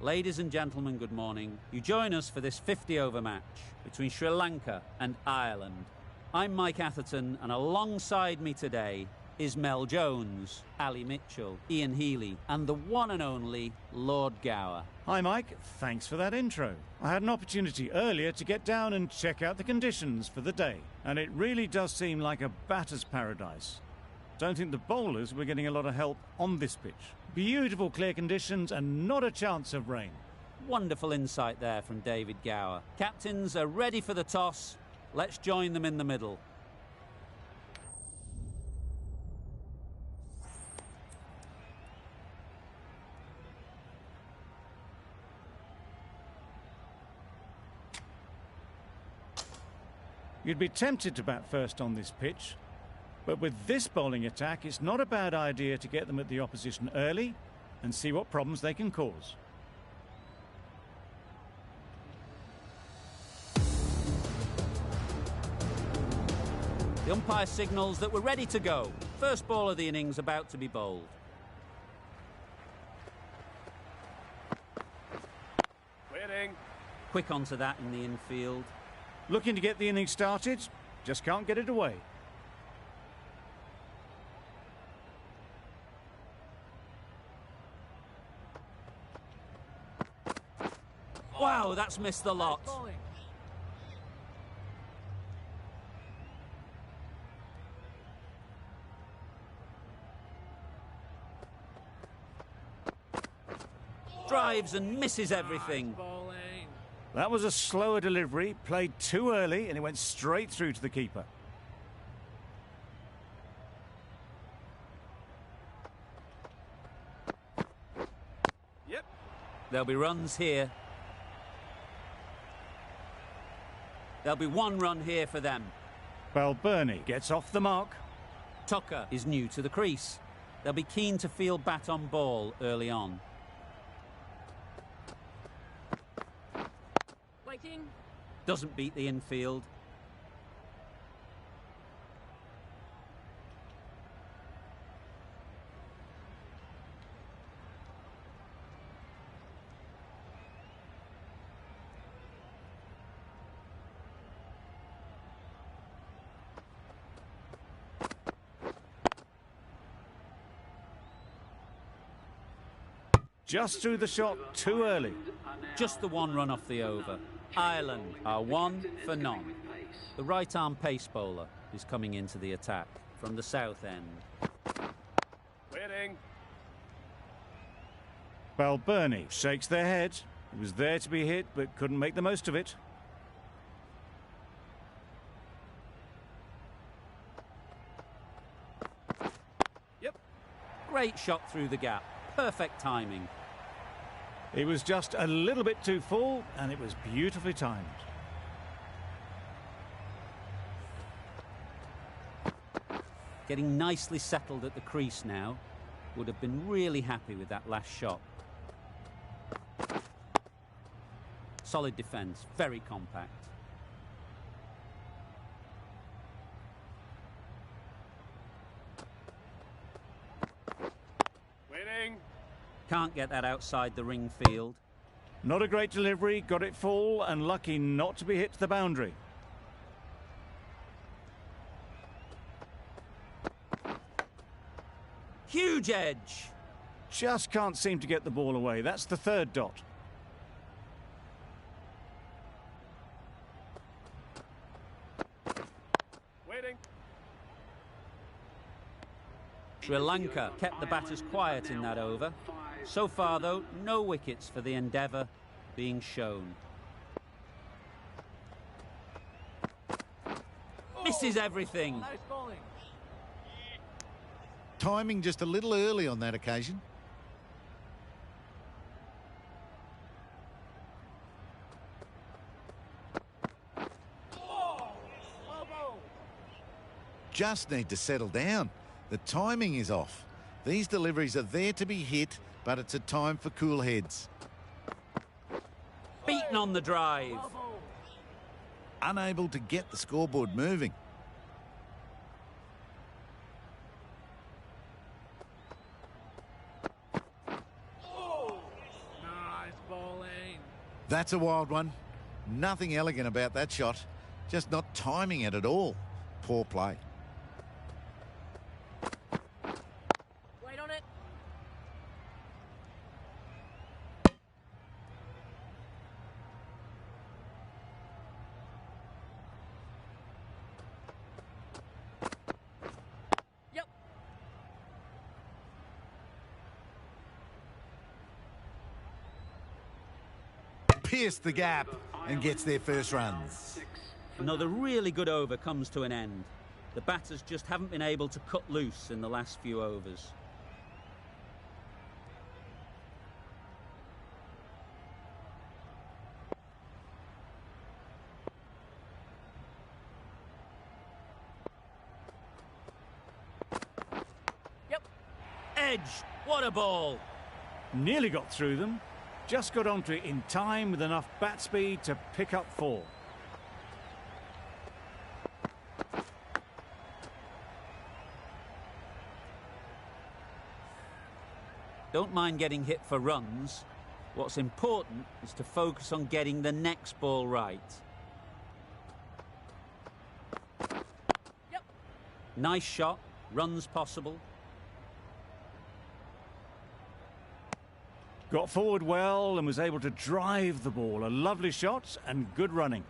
Ladies and gentlemen, good morning. You join us for this 50-over match between Sri Lanka and Ireland. I'm Mike Atherton, and alongside me today is Mel Jones, Ali Mitchell, Ian Healy, and the one and only Lord Gower. Hi Mike, thanks for that intro. I had an opportunity earlier to get down and check out the conditions for the day, and it really does seem like a batter's paradise. Don't think the bowlers were getting a lot of help on this pitch. Beautiful clear conditions and not a chance of rain. Wonderful insight there from David Gower. Captains are ready for the toss. Let's join them in the middle. You'd be tempted to bat first on this pitch, but with this bowling attack, it's not a bad idea to get them at the opposition early and see what problems they can cause. The umpire signals that we're ready to go. First ball of the innings about to be bowled. Winning. Quick onto that in the infield. Looking to get the innings started, just can't get it away. Wow, that's missed the lot. Drives and misses everything. That was a slower delivery, played too early, and it went straight through to the keeper. Yep. There'll be runs here. There'll be one run here for them. Balbirnie gets off the mark. Tucker is new to the crease. They'll be keen to field bat on ball early on. Waiting. Doesn't beat the infield. Just threw the shot too early. Just the one run off the over. Ireland are 1 for none. The right-arm pace bowler is coming into the attack from the south end. Winning. Balbirnie shakes their head. It was there to be hit, but couldn't make the most of it. Yep. Great shot through the gap. Perfect timing. It was just a little bit too full, and it was beautifully timed. Getting nicely settled at the crease now. Would have been really happy with that last shot. Solid defence, very compact. Winning. Can't get that outside the ring field. Not a great delivery, got it full, and lucky not to be hit to the boundary. Huge edge. Just can't seem to get the ball away. That's the third dot. Waiting. Sri Lanka kept the batters quiet in that over. So far, though, no wickets for the endeavour being shown. Misses everything. Nice bowling. Timing just a little early on that occasion. Just need to settle down. The timing is off. These deliveries are there to be hit, but it's a time for cool heads. Beaten on the drive. Unable to get the scoreboard moving. Nice ball. That's a wild one. Nothing elegant about that shot. Just not timing it at all. Poor play. Wait on it. Yep. Pierced the gap and gets their first runs. Another really good over comes to an end. The batters just haven't been able to cut loose in the last few overs. Yep. Edge! What a ball! Nearly got through them. Just got onto it in time with enough bat speed to pick up 4. Don't mind getting hit for runs. What's important is to focus on getting the next ball right. Yep. Nice shot, runs possible. Got forward well and was able to drive the ball. A lovely shot and good running.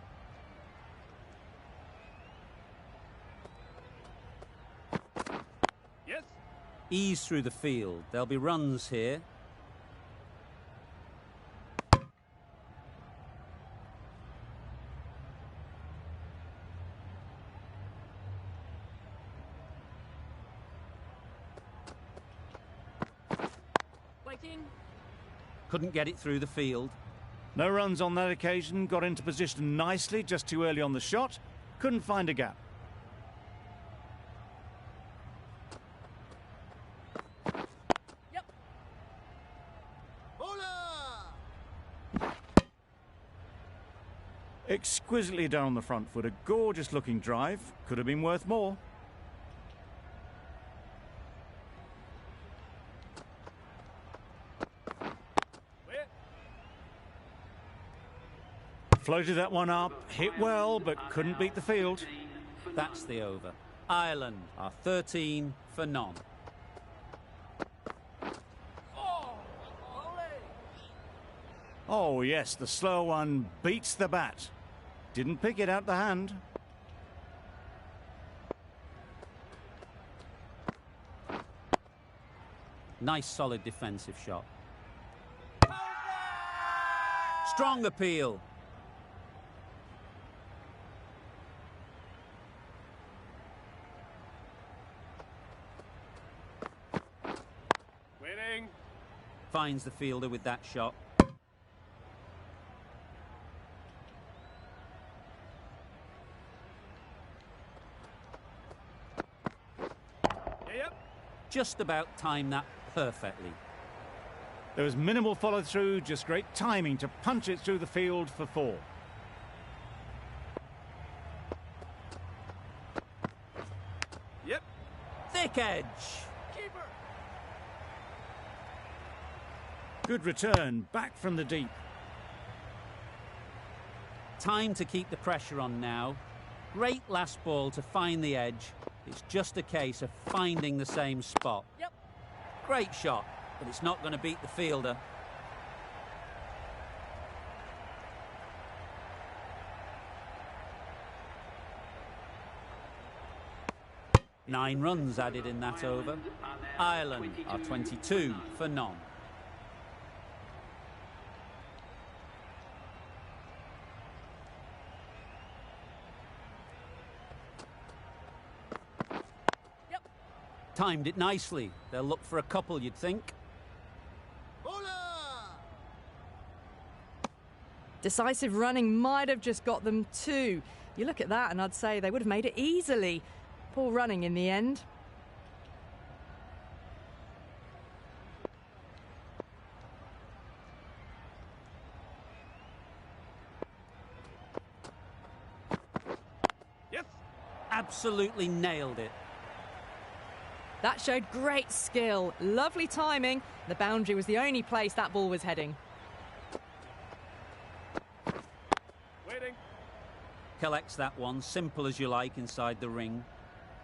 Yes. Ease through the field. There'll be runs here. Waiting. Couldn't get it through the field. No runs on that occasion. Got into position nicely, just too early on the shot. Couldn't find a gap. Yep. Exquisitely done on the front foot. A gorgeous looking drive. Could have been worth more. Floated that one up, hit well, but couldn't beat the field. That's the over. Ireland are 13 for none. Oh yes, the slow one beats the bat. Didn't pick it out the hand. Nice solid defensive shot. Strong appeal. Waiting. Finds the fielder with that shot. Yep. Just about timed that perfectly. There was minimal follow through, just great timing to punch it through the field for 4. Yep. Thick edge. Keeper. Good return, back from the deep. Time to keep the pressure on now. Great last ball to find the edge. It's just a case of finding the same spot. Yep. Great shot, but it's not going to beat the fielder. Nine runs added in that over. Ireland are 22 for none. Timed it nicely. They'll look for a couple, you'd think. Decisive running might have just got them 2. You look at that and I'd say they would have made it easily. Poor running in the end. Yes. Absolutely nailed it. That showed great skill, lovely timing. The boundary was the only place that ball was heading. Collects that one, simple as you like, inside the ring.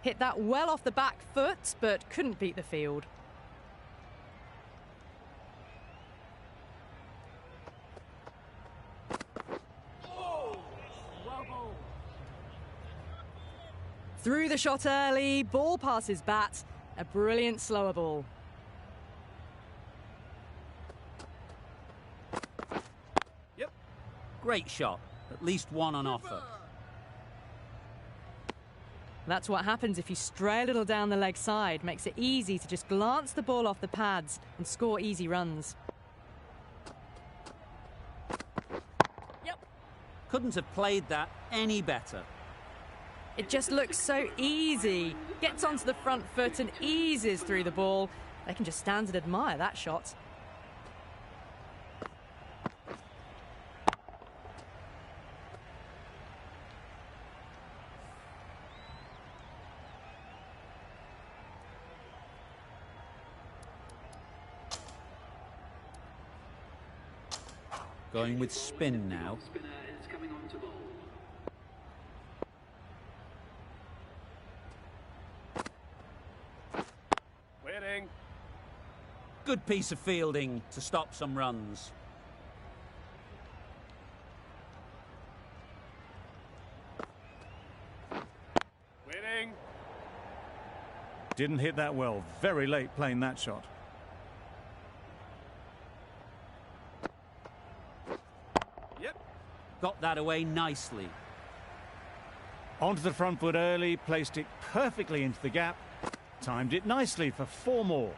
Hit that well off the back foot, but couldn't beat the field. Through the shot early, ball past his bat. A brilliant slower ball. Yep. Great shot. At least one on offer. That's what happens if you stray a little down the leg side. Makes it easy to just glance the ball off the pads and score easy runs. Yep. Couldn't have played that any better. It just looks so easy. Gets onto the front foot and eases through the ball. They can just stand and admire that shot. Going with spin now. Winning. Good piece of fielding to stop some runs. Winning. Didn't hit that well. Very late playing that shot. Yep. Got that away nicely. Onto the front foot early, placed it perfectly into the gap. Timed it nicely for 4 more.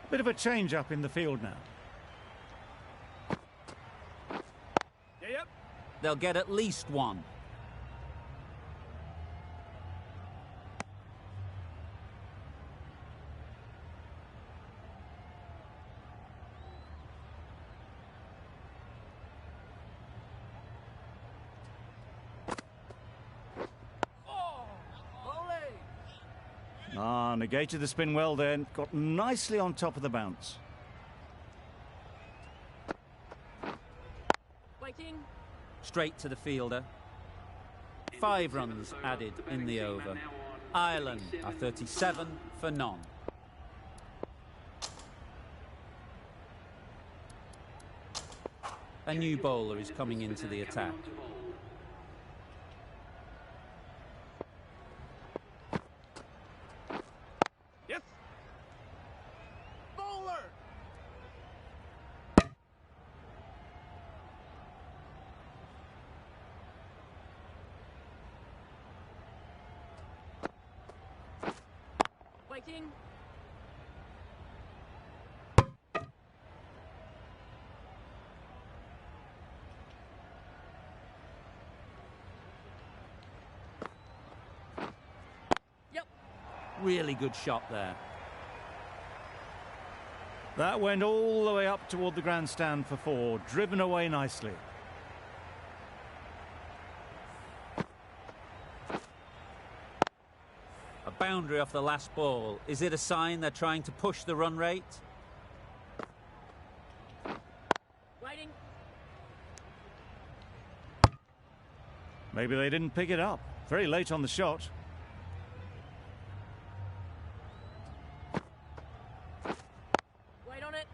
Bit of a change up in the field now. Yeah, yep. They'll get at least one. Negated the spin well then. Got nicely on top of the bounce. Waiting. Straight to the fielder. 5 runs added in the over. Ireland are 37 for none. A new bowler is coming into the attack. Yes. Bowler. Waiting. Really good shot there. That went all the way up toward the grandstand for 4. Driven away nicely. A boundary off the last ball. Is it a sign they're trying to push the run rate? Waiting. Maybe they didn't pick it up. Very late on the shot. Wait on it.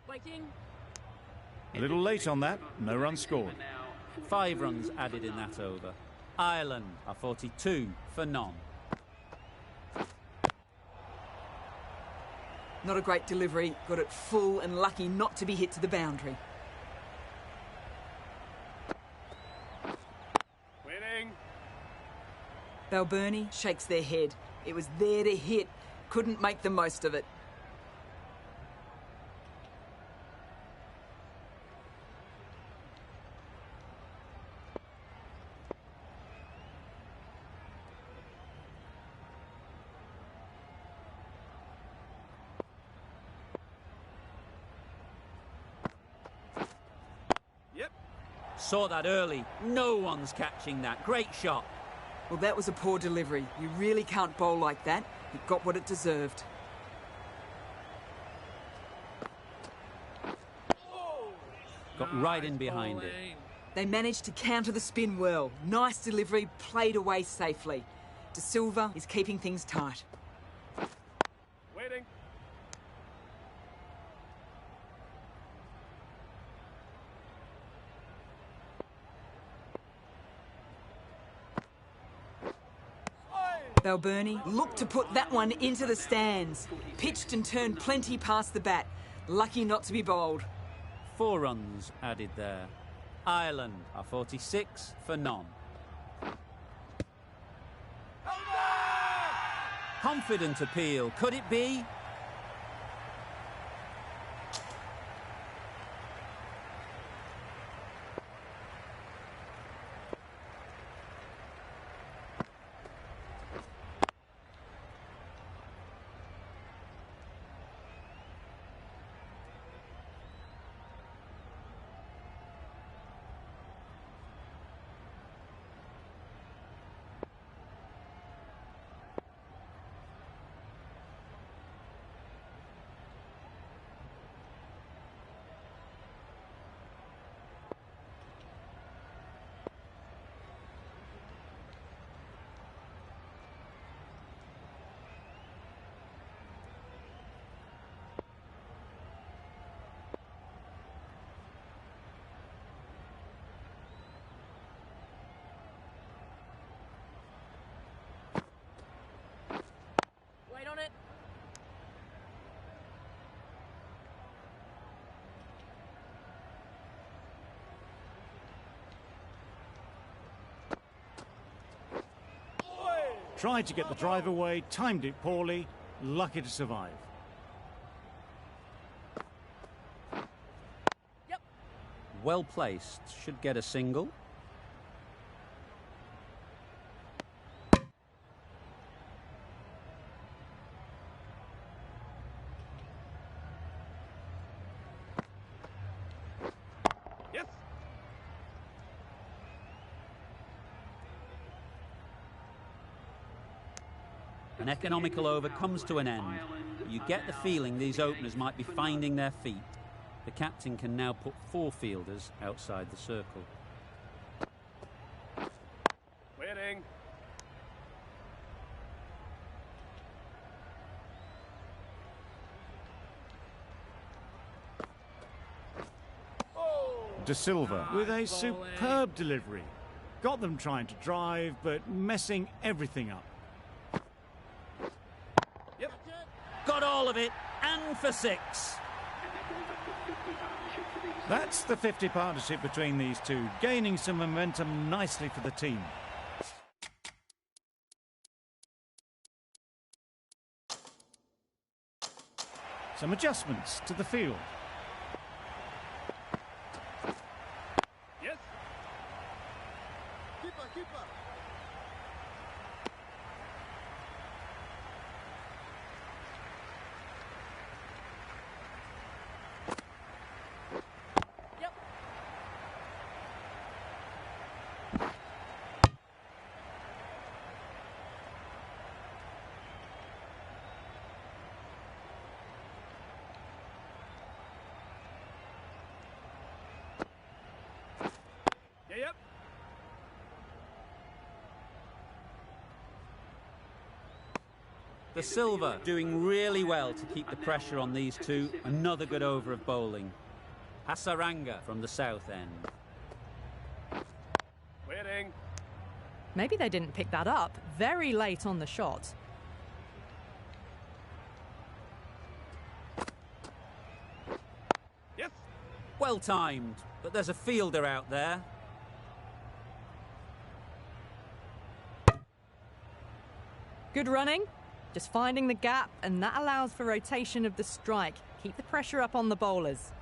Waiting. A little late on that. No run scored. 5 runs added in that over. Ireland are 42 for none. Not a great delivery. Got it full and lucky not to be hit to the boundary. Winning. Balbirnie shakes their head. It was there to hit. Couldn't make the most of it. saw that early. No one's catching that. Great shot. Well, that was a poor delivery. You really can't bowl like that. It got what it deserved. Got right in behind it. They managed to counter the spin well. Nice delivery, played away safely. De Silva is keeping things tight. Waiting. Balbirnie looked to put that one into the stands. Pitched and turned plenty past the bat. Lucky not to be bowled. 4 runs added there. Ireland are 46 for none. Confident appeal. Could it be? Wait on it. Tried to get the drive away, timed it poorly, lucky to survive. Yep. Well placed. Should get a single. Yes. An economical over comes to an end. You get the feeling these openers might be finding their feet. The captain can now put 4 fielders outside the circle. Waiting. De Silva with a superb delivery. Got them trying to drive, but messing everything up. Yep. Got all of it, and for 6. That's the 50 partnership between these two, gaining some momentum nicely for the team. Some adjustments to the field. Yes. Yep. Yeah, yep. The Silva doing really well to keep the pressure on these two. Another good over of bowling. Hasaranga from the south end. Waiting. Maybe they didn't pick that up very late on the shot. Yes. Well timed, but there's a fielder out there. Good running, just finding the gap, and that allows for rotation of the strike. Keep the pressure up on the bowlers.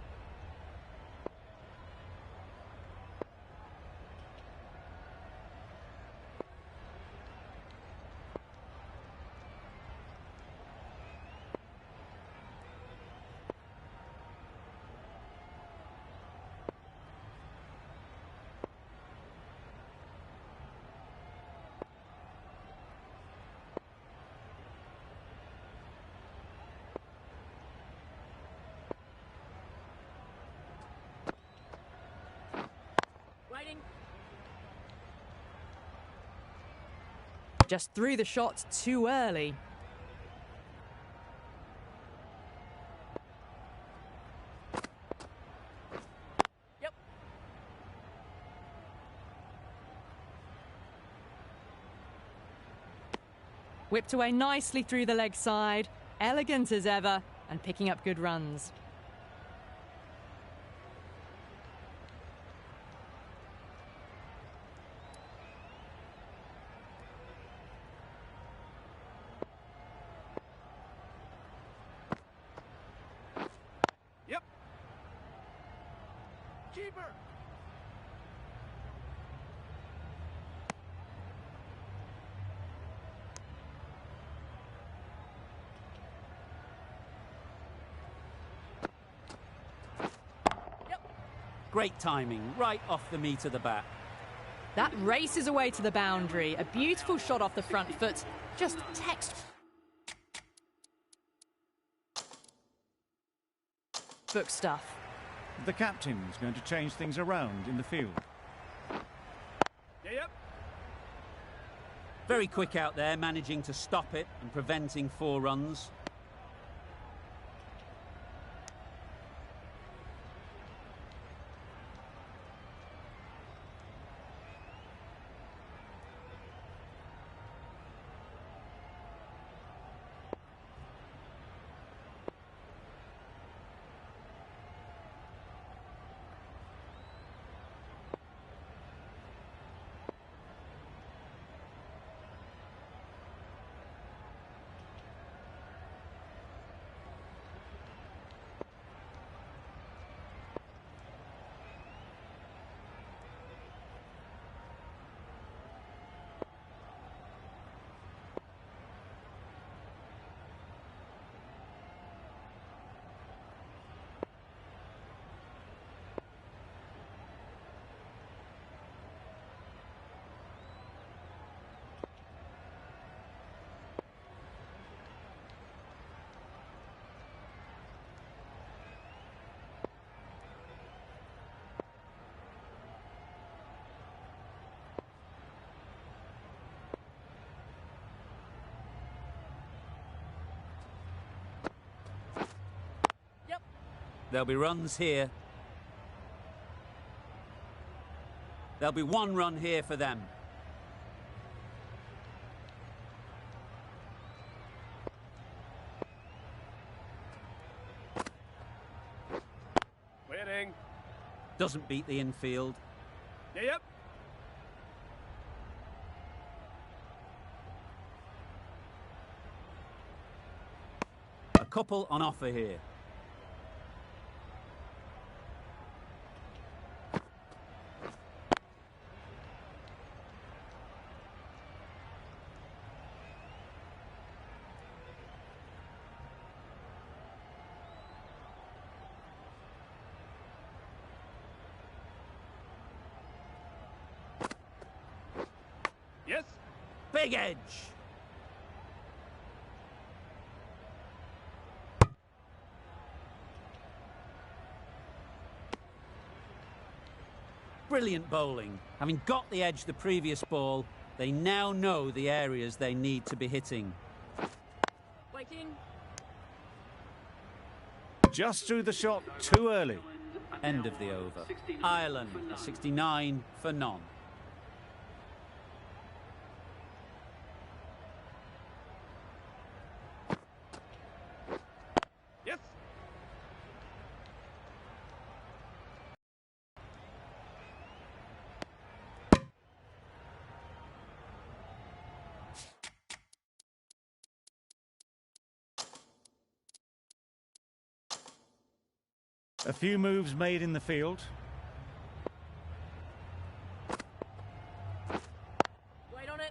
Just threw the shot too early. Yep. Whipped away nicely through the leg side. Elegant as ever and picking up good runs. Yep. Keeper. Great timing, right off the meat of the bat. That races away to the boundary. A beautiful shot off the front foot. Just textbook stuff. The captain's going to change things around in the field. Yeah, yep. Very quick out there, managing to stop it and preventing 4 runs. There'll be runs here. There'll be 1 run here for them. Waiting. Doesn't beat the infield. Yeah, yep. A couple on offer here. Yes. Big edge. Brilliant bowling. Having got the edge the previous ball, they now know the areas they need to be hitting. Waiting. Just threw the shot too early. End of the over. Ireland, 69 for none. Yes. A few moves made in the field. Wait on it.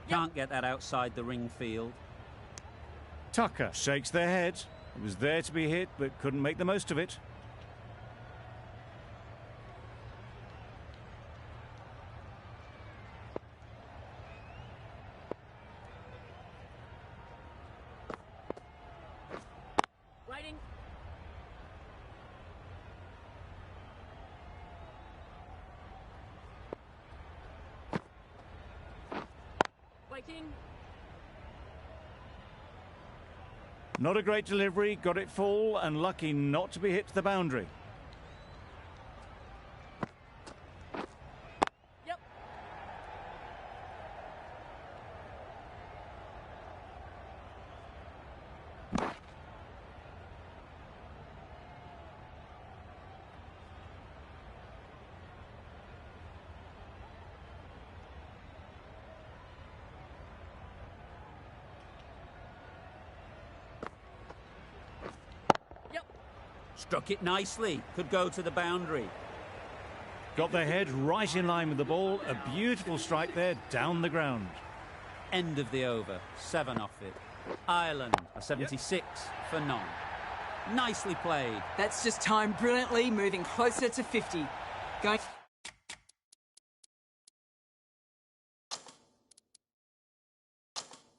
Can't get that outside the ring field. Tucker shakes their head. It was there to be hit, but couldn't make the most of it. Waiting. Checking. Not a great delivery, got it full and lucky not to be hit to the boundary. Yep. Struck it nicely. Could go to the boundary. Got their head right in line with the ball. A beautiful strike there down the ground. End of the over. 7 off it. Ireland are 76 for none. Nicely played. That's just timed brilliantly, moving closer to 50. Going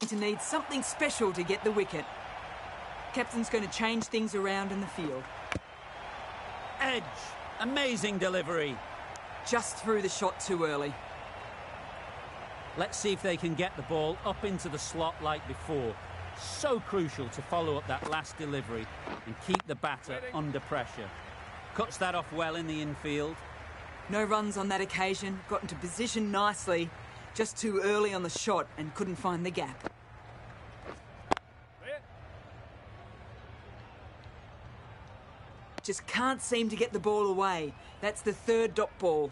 to need something special to get the wicket. Captain's going to change things around in the field. Edge. Amazing delivery. Just threw the shot too early. Let's see if they can get the ball up into the slot like before. So crucial to follow up that last delivery and keep the batter under pressure. Cuts that off well in the infield. No runs on that occasion. Got into position nicely. Just too early on the shot and couldn't find the gap. Just can't seem to get the ball away. That's the third dot ball.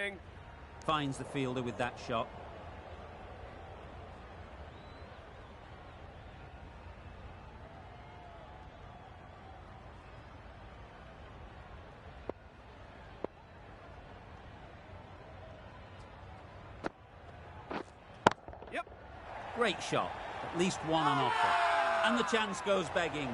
Waiting. Finds the fielder with that shot. Yep. Great shot. At least one on offer. And the chance goes begging.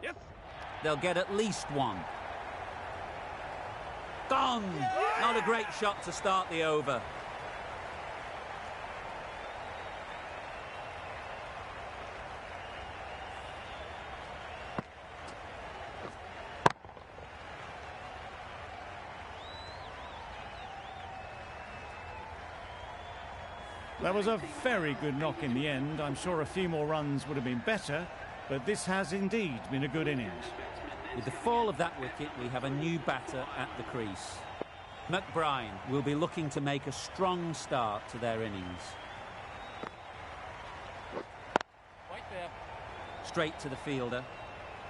Yes. They'll get at least one. Gone! Not a great shot to start the over. That was a very good knock in the end. I'm sure a few more runs would have been better, but this has indeed been a good innings. With the fall of that wicket, we have a new batter at the crease. McBride will be looking to make a strong start to their innings. Right there. Straight to the fielder.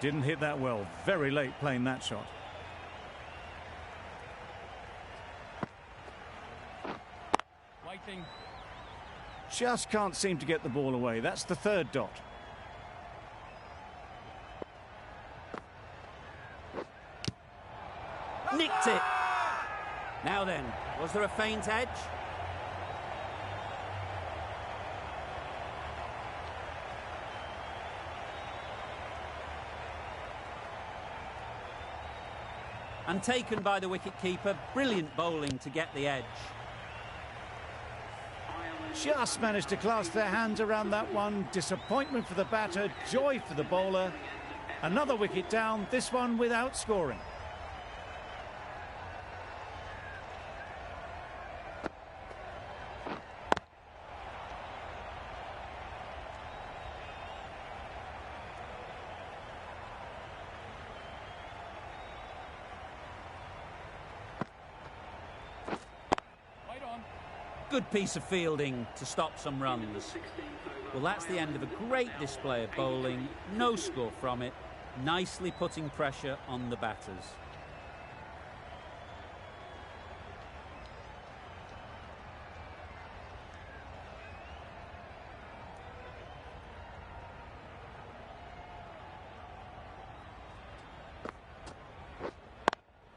Didn't hit that well. Very late playing that shot. Waiting. Just can't seem to get the ball away. That's the third dot. Nicked it! Now then, was there a faint edge? And taken by the wicket-keeper. Brilliant bowling to get the edge. Just managed to clasp their hands around that one. Disappointment for the batter, joy for the bowler. Another wicket down, this one without scoring. Good piece of fielding to stop some runs. Well, that's the end of a great display of bowling. No score from it. Nicely putting pressure on the batters.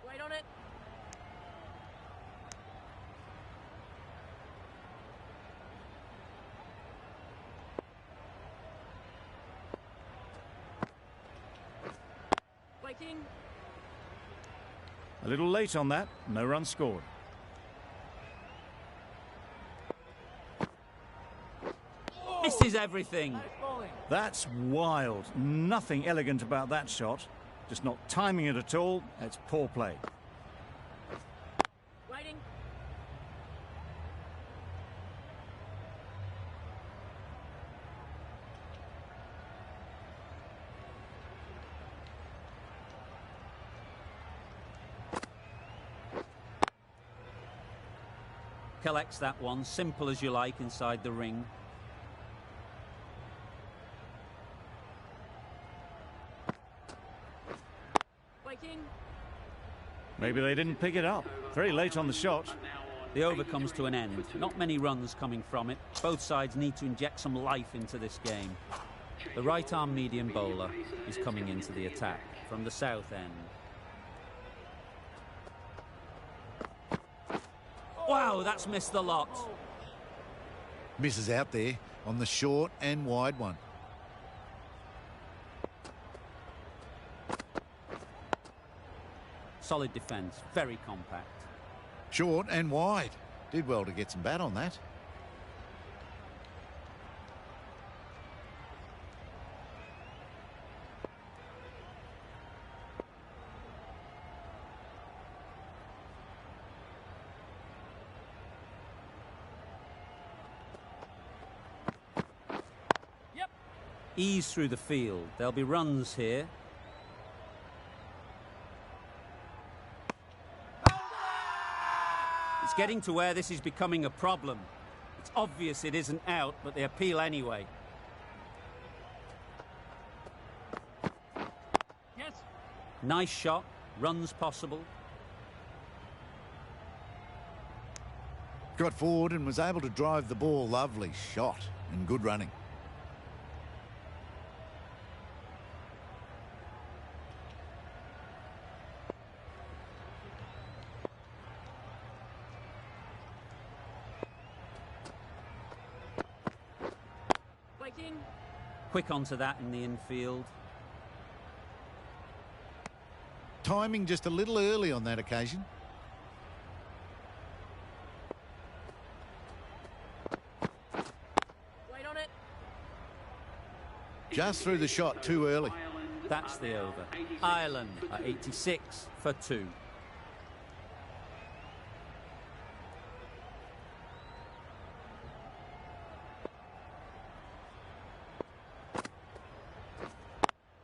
Wait on it. Waiting. A little late on that, no run scored. Misses everything. That's wild. Nothing elegant about that shot. Just not timing it at all. It's poor play. Waiting. Collects that one, simple as you like, inside the ring. Waiting. Maybe they didn't pick it up. Very late on the shot. The over comes to an end. Not many runs coming from it. Both sides need to inject some life into this game. The right-arm medium bowler is coming into the attack from the south end. Wow, that's missed the lot. Misses out there on the short and wide one. Solid defence, very compact. Short and wide. Did well to get some bat on that. Yep. Ease through the field. There'll be runs here. It's getting to where this is becoming a problem. It's obvious it isn't out, but they appeal anyway. Yes. Nice shot. Runs possible. Got forward and was able to drive the ball. Lovely shot and good running. Waiting. Quick onto that in the infield. Timing just a little early on that occasion. Wait on it. Just through the shot too early. That's the over. Ireland are 86 for 2.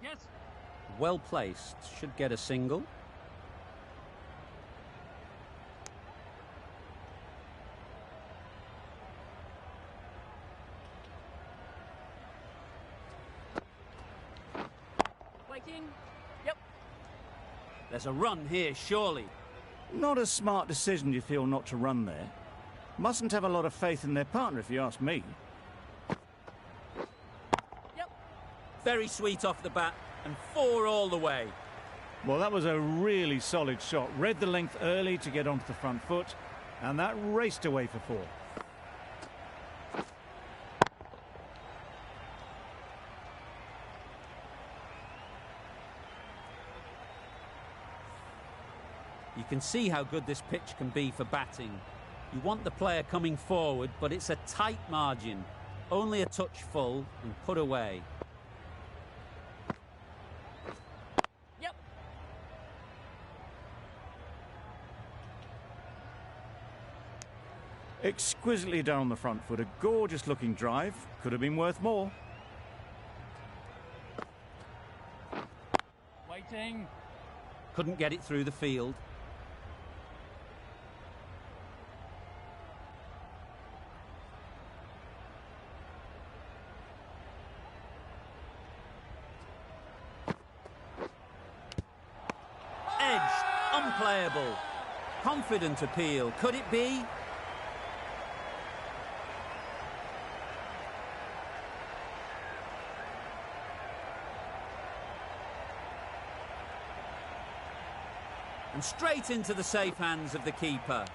Yes. Well placed. Should get a single. Waiting. Yep. There's a run here, surely. Not a smart decision, you feel, not to run there. Mustn't have a lot of faith in their partner, if you ask me. Yep. Very sweet off the bat, and 4 all the way. Well, that was a really solid shot. Read the length early to get onto the front foot, and that raced away for 4. You can see how good this pitch can be for batting. You want the player coming forward, but it's a tight margin. Only a touch full and put away. Yep. Exquisitely down the front foot. A gorgeous looking drive. Could have been worth more. Waiting. Couldn't get it through the field. Edged, unplayable. Confident appeal. Could it be? And straight into the safe hands of the keeper.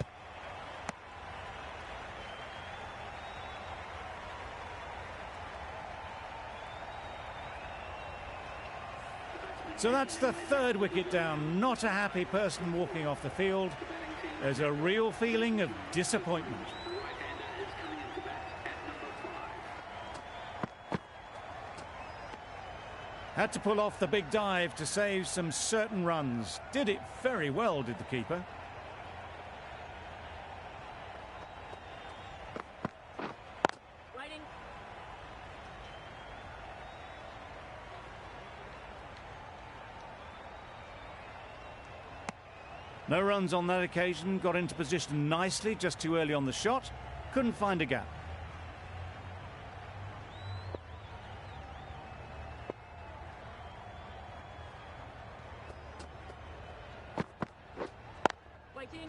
So that's the 3rd wicket down. Not a happy person walking off the field. There's a real feeling of disappointment. Had to pull off the big dive to save some certain runs. Did it very well, did the keeper. Waiting. No runs on that occasion. Got into position nicely, just too early on the shot. Couldn't find a gap. Waiting.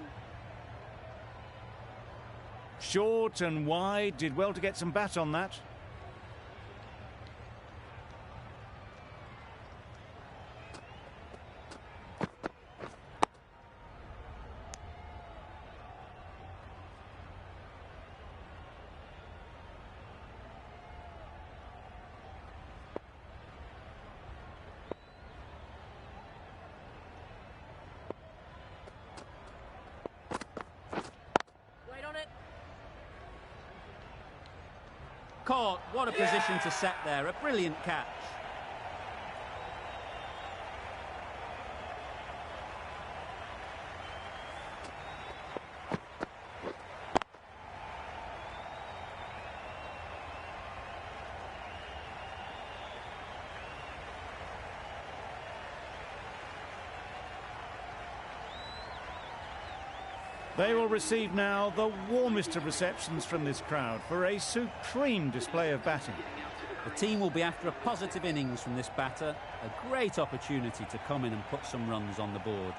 Short and wide, did well to get some bat on that. Caught. What a position to set there. A brilliant catch. They will receive now the warmest of receptions from this crowd for a supreme display of batting. The team will be after a positive innings from this batter. A great opportunity to come in and put some runs on the board.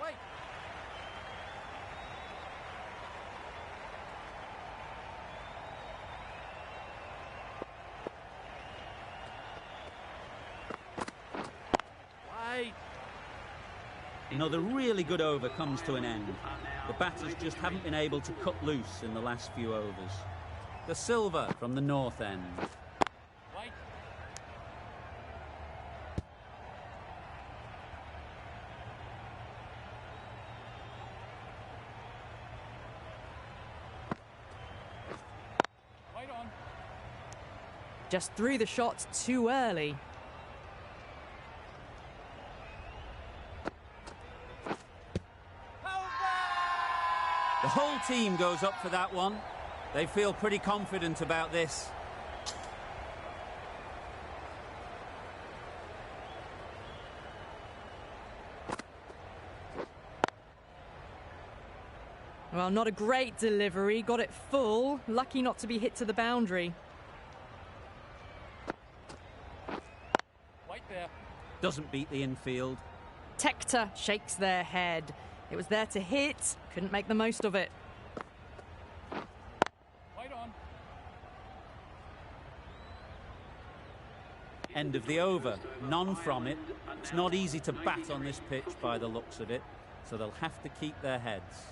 Wait. Wait. Another really good over comes to an end. The batters just haven't been able to cut loose in the last few overs. The silver from the north end. Wait. Wait on. Just threw the shot too early. The whole team goes up for that one. They feel pretty confident about this. Well, not a great delivery. Got it full. Lucky not to be hit to the boundary. Wait there. Doesn't beat the infield. Tector shakes their head. It was there to hit. Couldn't make the most of it. Wait on. End of the over. None from it. It's not easy to bat on this pitch by the looks of it, so they'll have to keep their heads.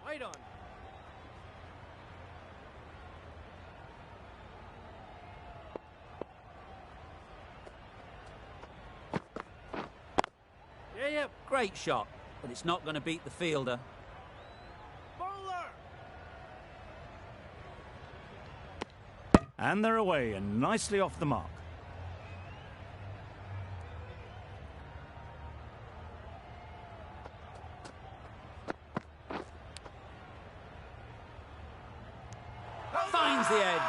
Wait on. Yeah. Great shot, but it's not going to beat the fielder. Bowler. And they're away and nicely off the mark. Finds the edge.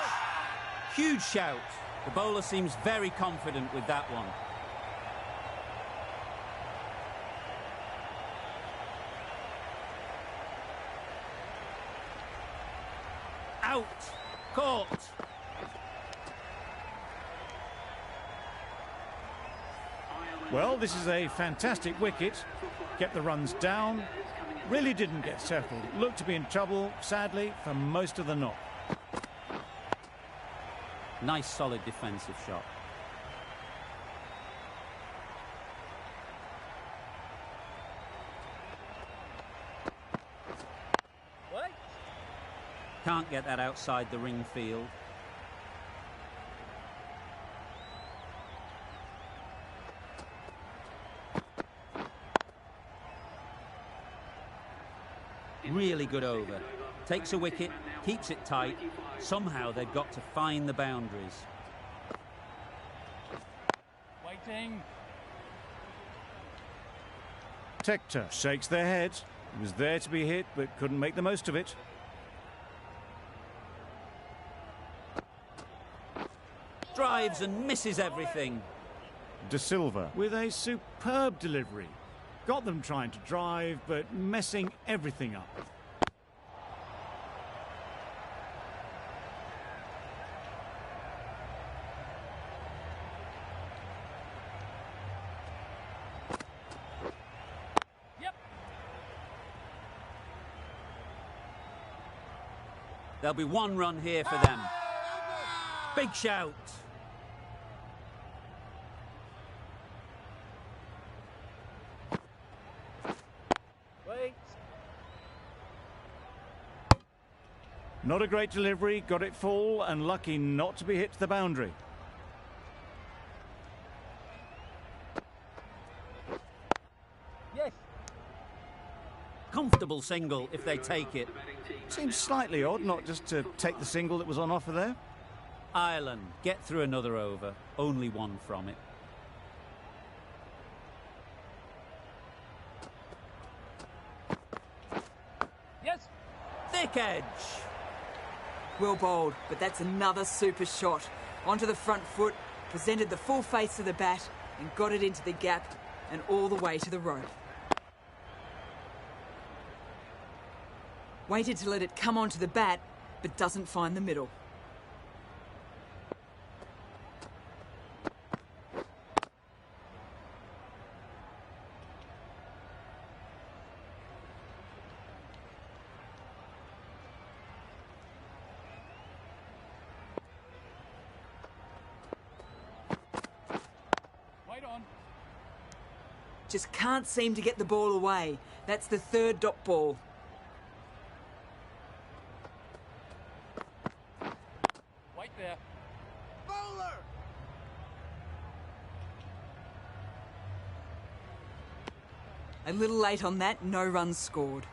Huge shout. The bowler seems very confident with that one. Out. Caught. Well, this is a fantastic wicket. Kept the runs down. Really didn't get settled. Looked to be in trouble, sadly, for most of the knock. Nice solid defensive shot. What? Can't get that outside the ring field. Really good over. Takes a wicket, keeps it tight. Somehow they've got to find the boundaries. Waiting. Tector shakes their head. He was there to be hit, but couldn't make the most of it. Drives and misses everything. De Silva with a superb delivery. Got them trying to drive, but messing everything up. There'll be one run here for them. Big shout. Wait. Not a great delivery, got it full and lucky not to be hit to the boundary. Yes. Comfortable single if they take it. Seems slightly odd not just to take the single that was on offer there. Ireland get through another over. Only one from it. Yes. Thick edge. Well bowled, but that's another super shot. Onto the front foot, presented the full face of the bat and got it into the gap and all the way to the rope. Waited to let it come onto the bat, but doesn't find the middle. Wait on. Just can't seem to get the ball away. That's the third dot ball. Wait there. A little late on that, no runs scored.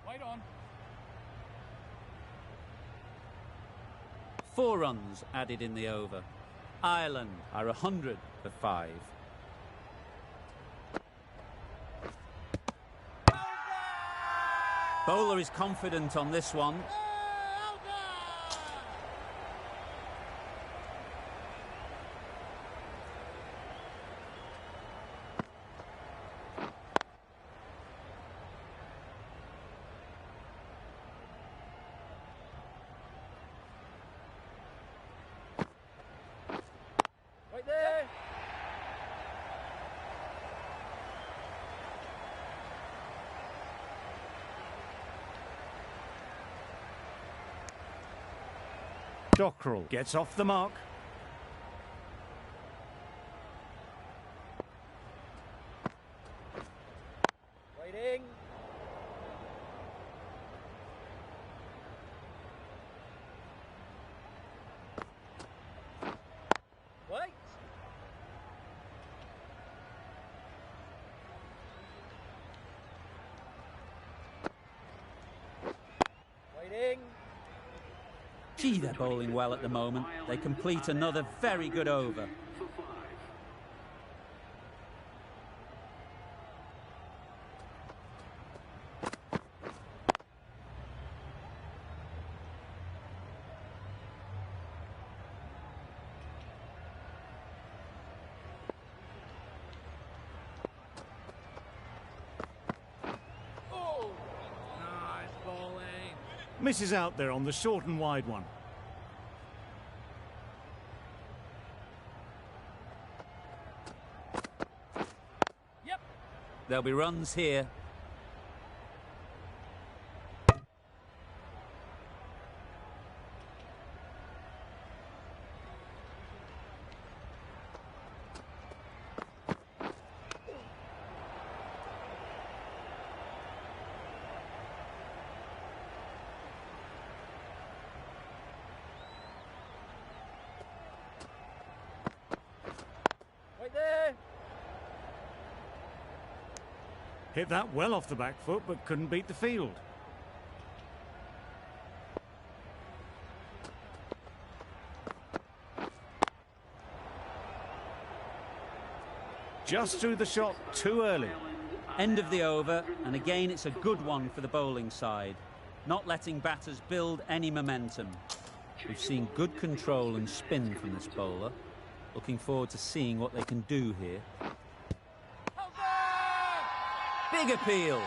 Wait on. 4 runs added in the over. Ireland are 100 for 5. Bowler is confident on this one. Wait there. Dockrell gets off the mark. Waiting. Wait. Waiting. Gee, they're bowling well at the moment. They complete another very good over. Oh. Nice bowling. Misses out there on the short and wide one. Yep. There'll be runs here. Wait there. Hit that well off the back foot, but couldn't beat the field. Just threw the shot too early. End of the over, and again it's a good one for the bowling side. Not letting batters build any momentum. We've seen good control and spin from this bowler. Looking forward to seeing what they can do here. Big appeal.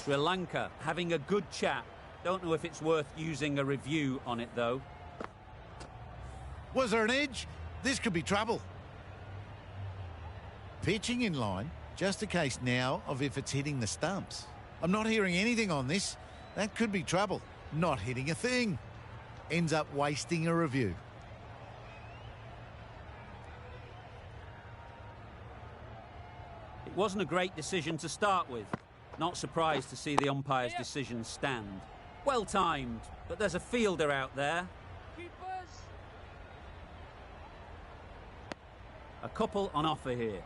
Sri Lanka having a good chat. Don't know if it's worth using a review on it, though. Was there an edge? This could be trouble. Pitching in line. Just a case now of if it's hitting the stumps. I'm not hearing anything on this. That could be trouble. Not hitting a thing. Ends up wasting a review. It wasn't a great decision to start with. Not surprised to see the umpire's decision stand. Well timed, but there's a fielder out there. Keepers. A couple on offer here.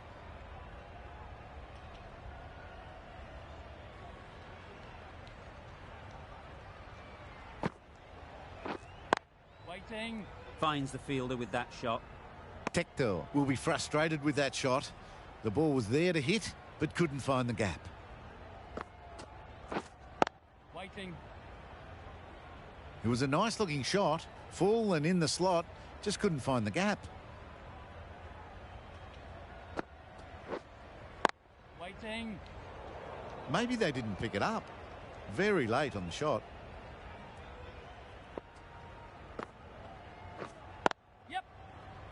Waiting. Finds the fielder with that shot. Tector will be frustrated with that shot. The ball was there to hit, but couldn't find the gap. Waiting. It was a nice-looking shot, full and in the slot, just couldn't find the gap. Waiting. Maybe they didn't pick it up. Very late on the shot. Yep.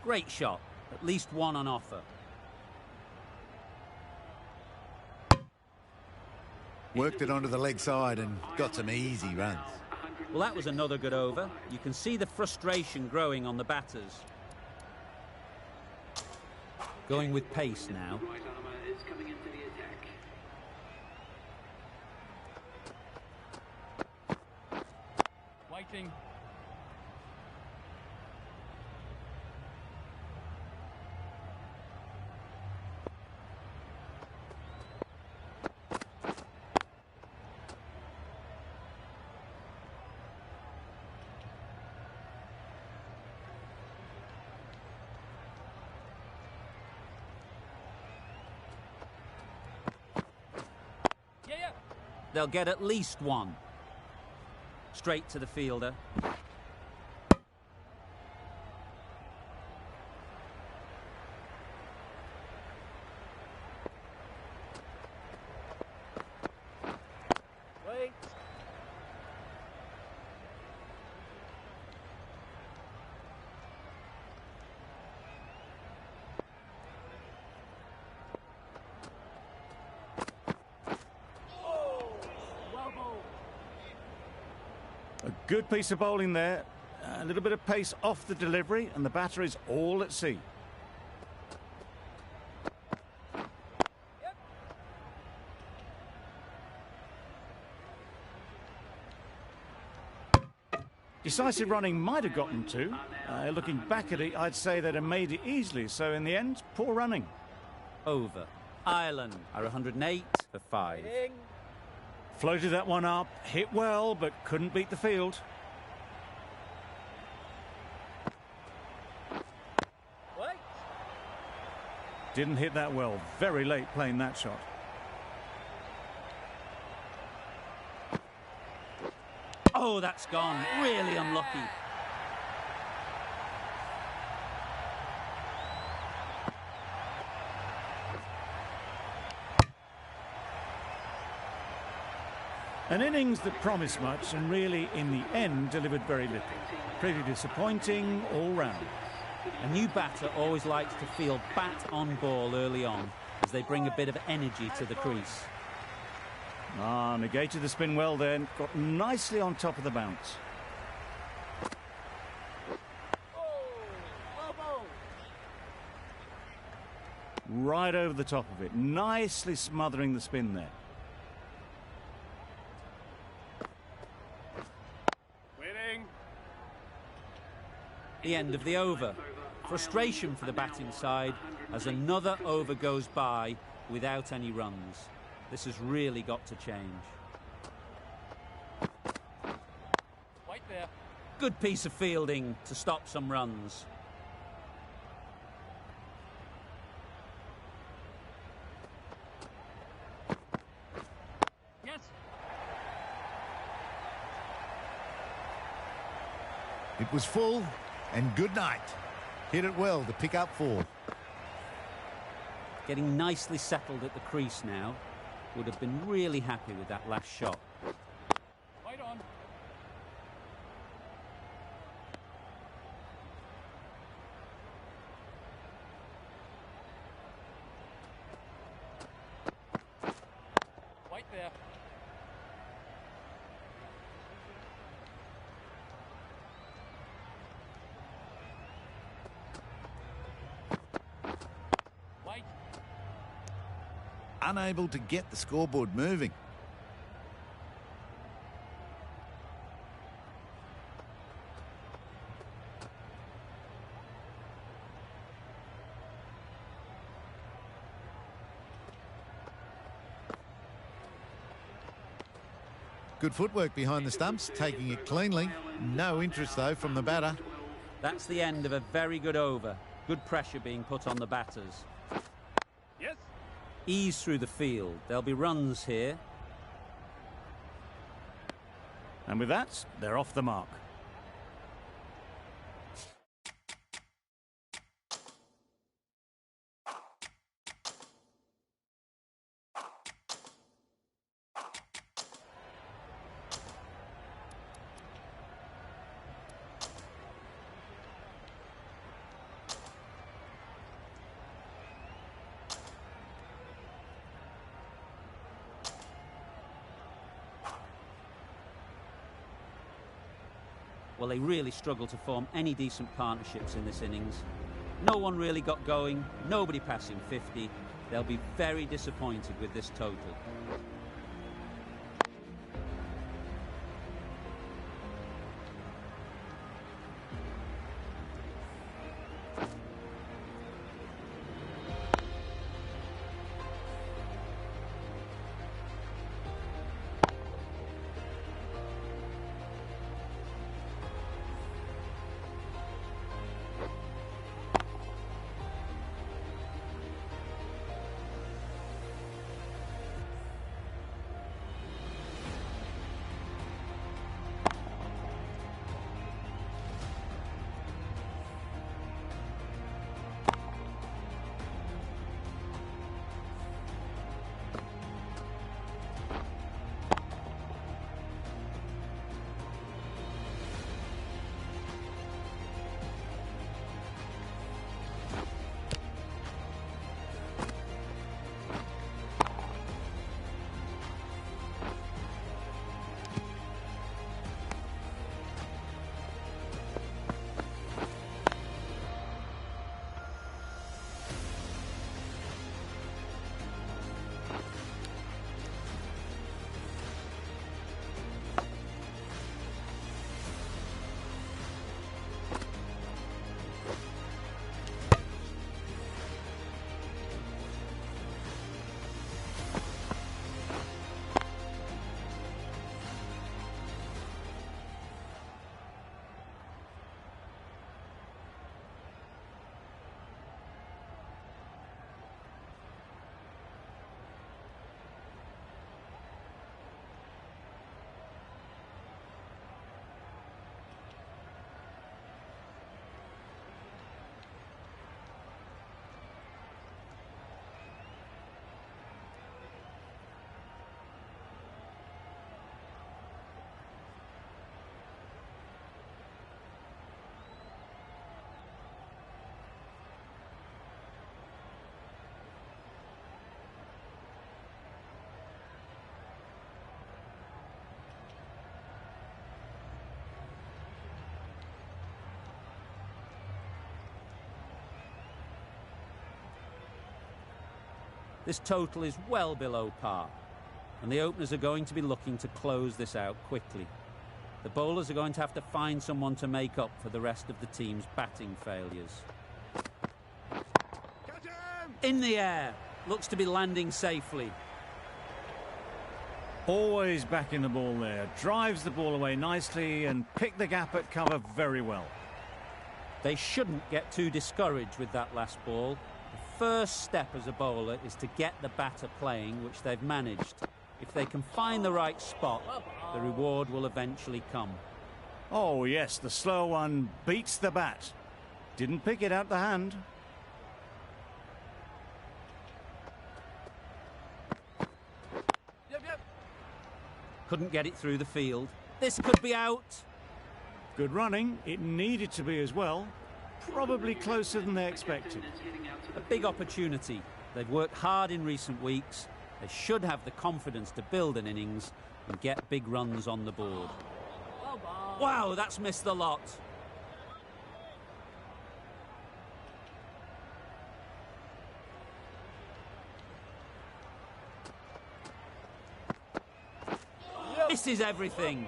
Great shot. At least one on offer. Worked it onto the leg side and got some easy runs. Well, that was another good over. You can see the frustration growing on the batters. Going with pace now. Waiting. Yeah. They'll get at least one. Straight to the fielder. Wait. Well bowled. A good piece of bowling there. A little bit of pace off the delivery, and the batter is all at sea. Decisive running might have gotten two. Looking back at it, I'd say they'd have made it easily. So in the end, poor running. Over. Ireland are 108 for 5. Waiting. Floated that one up, hit well, but couldn't beat the field. Wait. Didn't hit that well. Very late playing that shot. Oh, that's gone. Really unlucky. An innings that promised much and really, in the end, delivered very little. Pretty disappointing all round. A new batter always likes to feel bat on ball early on as they bring a bit of energy to the crease. Negated the spin well then. Got nicely on top of the bounce. Well bowled. Right over the top of it. Nicely smothering the spin there. Waiting. The end of the over. Frustration for the batting side as another over goes by without any runs. This has really got to change. Wait there. Good piece of fielding to stop some runs. Yes. It was full and good night. Hit it well to pick up 4. Getting nicely settled at the crease now. would have been really happy with that last shot. Right on. Right there. White. Unable to get the scoreboard moving. Good footwork behind the stumps, taking it cleanly. No interest, though, from the batter. That's the end of a very good over. Good pressure being put on the batters. Yes. Ease through the field. There'll be runs here. And with that, they're off the mark. Well, they really struggled to form any decent partnerships in this innings. No one really got going, nobody passing 50. They'll be very disappointed with this total. This total is well below par, and the openers are going to be looking to close this out quickly. The bowlers are going to have to find someone to make up for the rest of the team's batting failures. In the air, looks to be landing safely. Always backing the ball there. Drives the ball away nicely and picked the gap at cover very well. They shouldn't get too discouraged with that last ball. The first step as a bowler is to get the batter playing, which they've managed. If they can find the right spot, the reward will eventually come. Oh yes, the slow one beats the bat. Didn't pick it out the hand. Couldn't get it through the field. This could be out. Good running. It needed to be as well. Probably closer than they expected. A big opportunity. They've worked hard in recent weeks. They should have the confidence to build an innings and get big runs on the board. Wow, that's missed the lot. This is everything.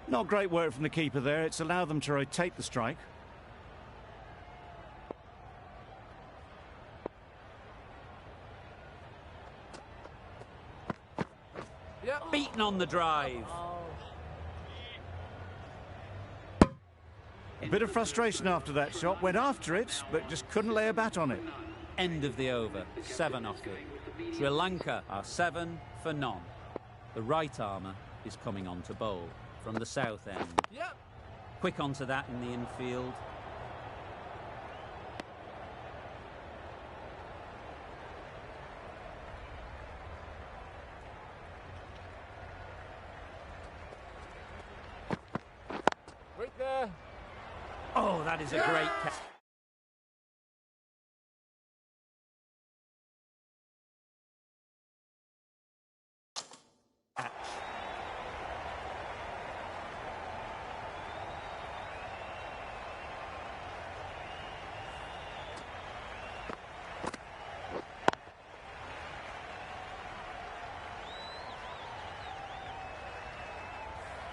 Not great work from the keeper there. It's allowed them to rotate the strike. Yep. Beaten on the drive. A bit of frustration after that shot. Went after it, but just couldn't lay a bat on it. End of the over. 7 off it. Sri Lanka are 7 for none. The right armour is coming on to bowl from the south end. Yep. Quick onto that in the infield. Right there. Oh, that is a great catch.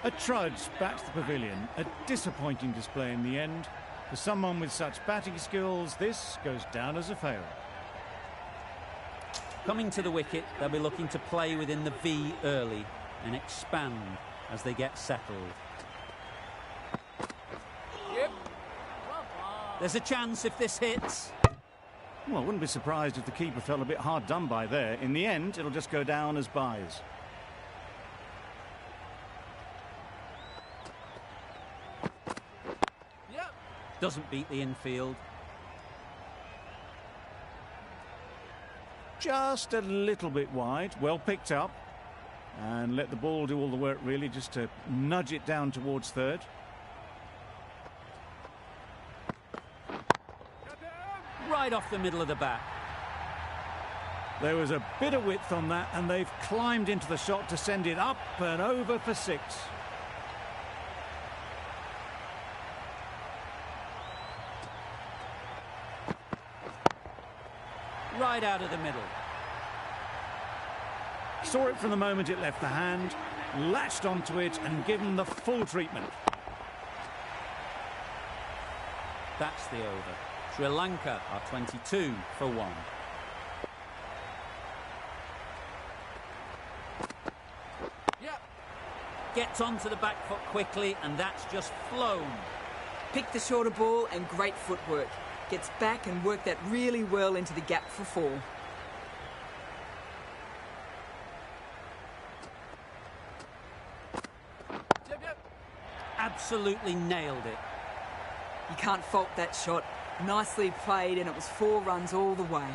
A trudge back to the pavilion. A disappointing display in the end. For someone with such batting skills, this goes down as a fail. Coming to the wicket, they'll be looking to play within the V early and expand as they get settled. Yep. There's a chance if this hits. Well, I wouldn't be surprised if the keeper felt a bit hard done by there. In the end, it'll just go down as byes. Yep. Doesn't beat the infield. Just a little bit wide. Well picked up. And let the ball do all the work, really, just to nudge it down towards third. Right off the middle of the bat. There was a bit of width on that, and they've climbed into the shot to send it up and over for 6. Right out of the middle. Saw it from the moment it left the hand, latched onto it and given the full treatment. That's the over. Sri Lanka are 22 for 1. Yep. Gets onto the back foot quickly, and that's just flown. Picked the shorter ball and great footwork. Gets back and worked that really well into the gap for 4. Yep, yep. Absolutely nailed it. You can't fault that shot. Nicely played, and it was 4 runs all the way.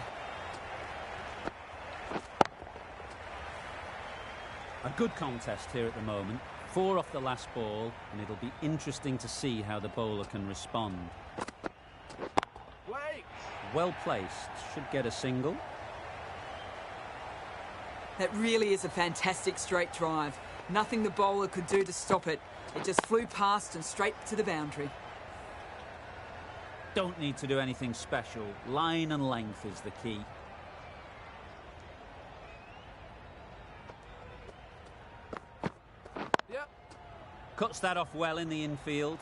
A good contest here at the moment. 4 off the last ball, and it'll be interesting to see how the bowler can respond. Wait. Well placed. Should get a single. That really is a fantastic straight drive. Nothing the bowler could do to stop it. It just flew past and straight to the boundary. Don't need to do anything special. Line and length is the key. Yep. Cuts that off well in the infield.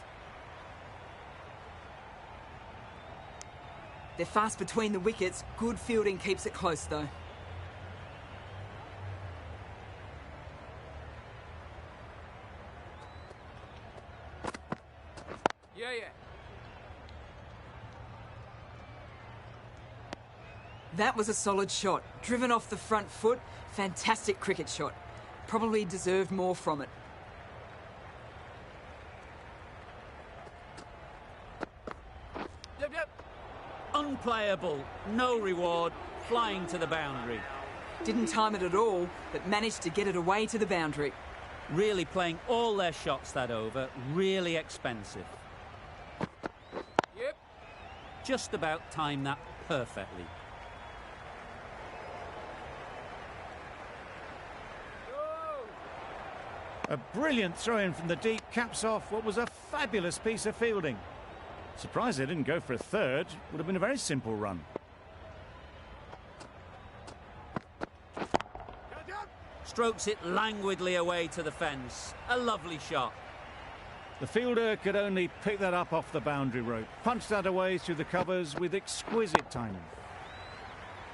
They're fast between the wickets. Good fielding keeps it close, though. Yeah, yeah. That was a solid shot. Driven off the front foot. Fantastic cricket shot. Probably deserved more from it. Yep, yep. Unplayable. No reward. Flying to the boundary. Didn't time it at all, but managed to get it away to the boundary. Really playing all their shots that over, really expensive. Yep. Just about timed that perfectly. Go. A brilliant throw-in from the deep caps off what was a fabulous piece of fielding. Surprised they didn't go for a third. Would have been a very simple run. Strokes it languidly away to the fence. A lovely shot. The fielder could only pick that up off the boundary rope. Punched that away through the covers with exquisite timing.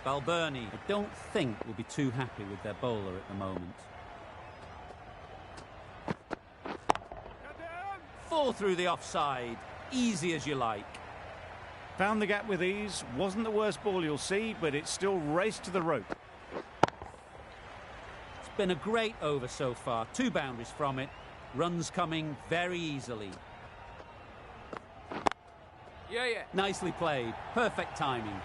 Balbirnie, I don't think, will be too happy with their bowler at the moment. Fall through the offside. Easy as you like. Found the gap with ease. Wasn't the worst ball you'll see, but it still raced to the rope. It's been a great over so far. 2 boundaries from it. Runs coming very easily. Yeah. Nicely played. Perfect timing.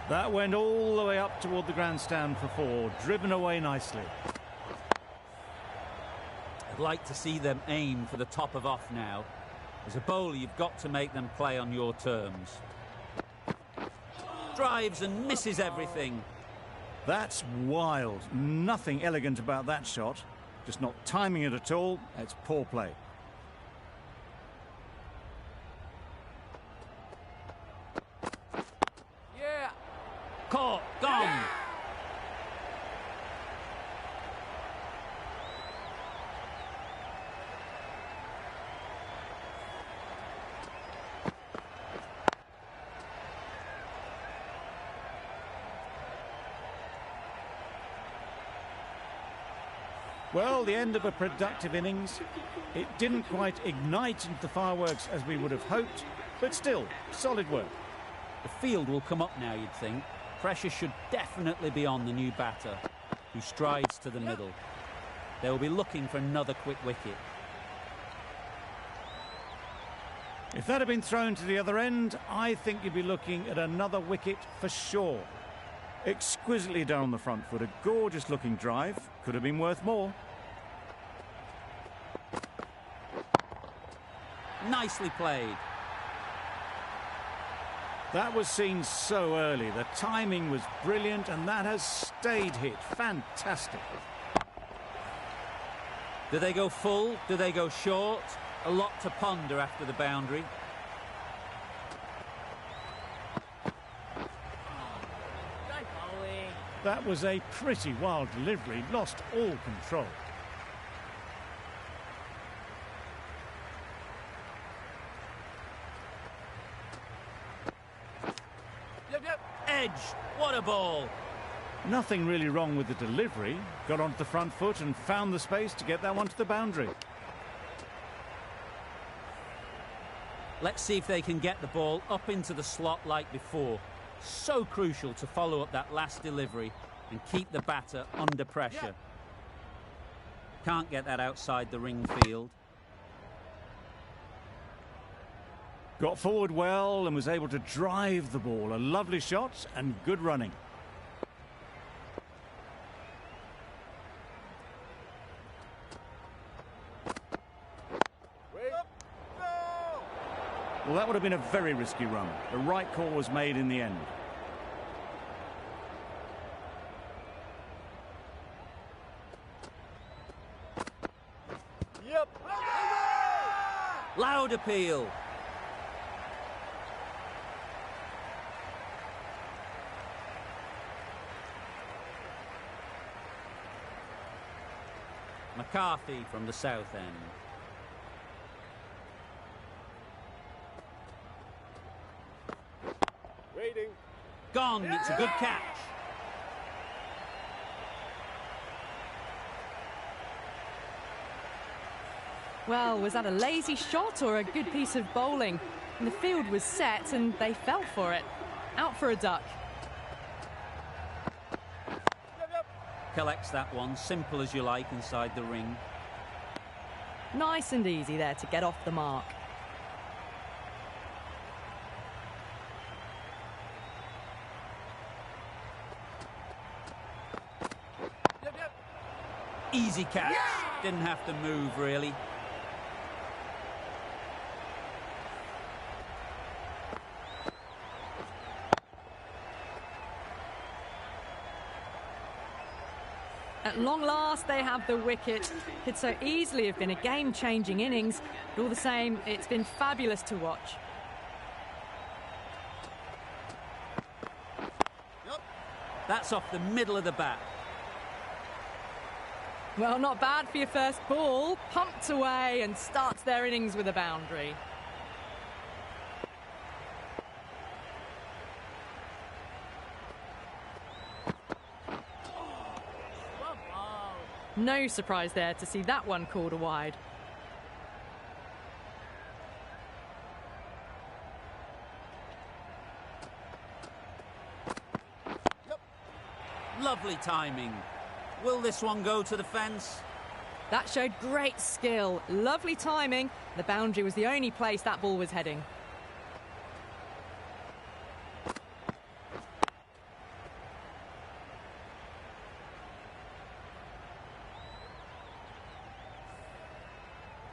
That went all the way up toward the grandstand for 4. Driven away nicely. I'd like to see them aim for the top of off now. As a bowler, you've got to make them play on your terms. Drives and misses everything. That's wild. Nothing elegant about that shot. Just not timing it at all. It's poor play. Yeah. Caught. Gone. Well, the end of a productive innings. It didn't quite ignite into the fireworks as we would have hoped, but still, solid work. The field will come up now, you'd think. Pressure should definitely be on the new batter, who strides to the middle. They will be looking for another quick wicket. If that had been thrown to the other end, I think you'd be looking at another wicket for sure. Exquisitely down the front foot, a gorgeous looking drive. Could have been worth more. Nicely played. That was seen so early. The timing was brilliant and that has stayed hit. Fantastic. Do they go full? Do they go short? A lot to ponder after the boundary. That was a pretty wild delivery. Lost all control. Yep. Edge. What a ball. Nothing really wrong with the delivery. Got onto the front foot and found the space to get that one to the boundary. Let's see if they can get the ball up into the slot like before. So crucial to follow up that last delivery and keep the batter under pressure. Can't get that outside the ring field. Got forward well and was able to drive the ball. A lovely shot and good running. Well, that would have been a very risky run. The right call was made in the end. Yep. Loud appeal. McCarthy from the south end. Waiting. Gone. It's a good catch. Well, was that a lazy shot or a good piece of bowling? And the field was set and they fell for it. Out for a duck. Collects that one, simple as you like, inside the ring. Nice and easy there to get off the mark. Easy catch. Didn't have to move, really. At long last, they have the wicket. Could so easily have been a game-changing innings, but all the same, it's been fabulous to watch. That's off the middle of the bat. Well, not bad for your first ball. Pumped away and starts their innings with a boundary. No surprise there to see that one called a wide. Lovely timing. Will this one go to the fence? That showed great skill. Lovely timing. The boundary was the only place that ball was heading.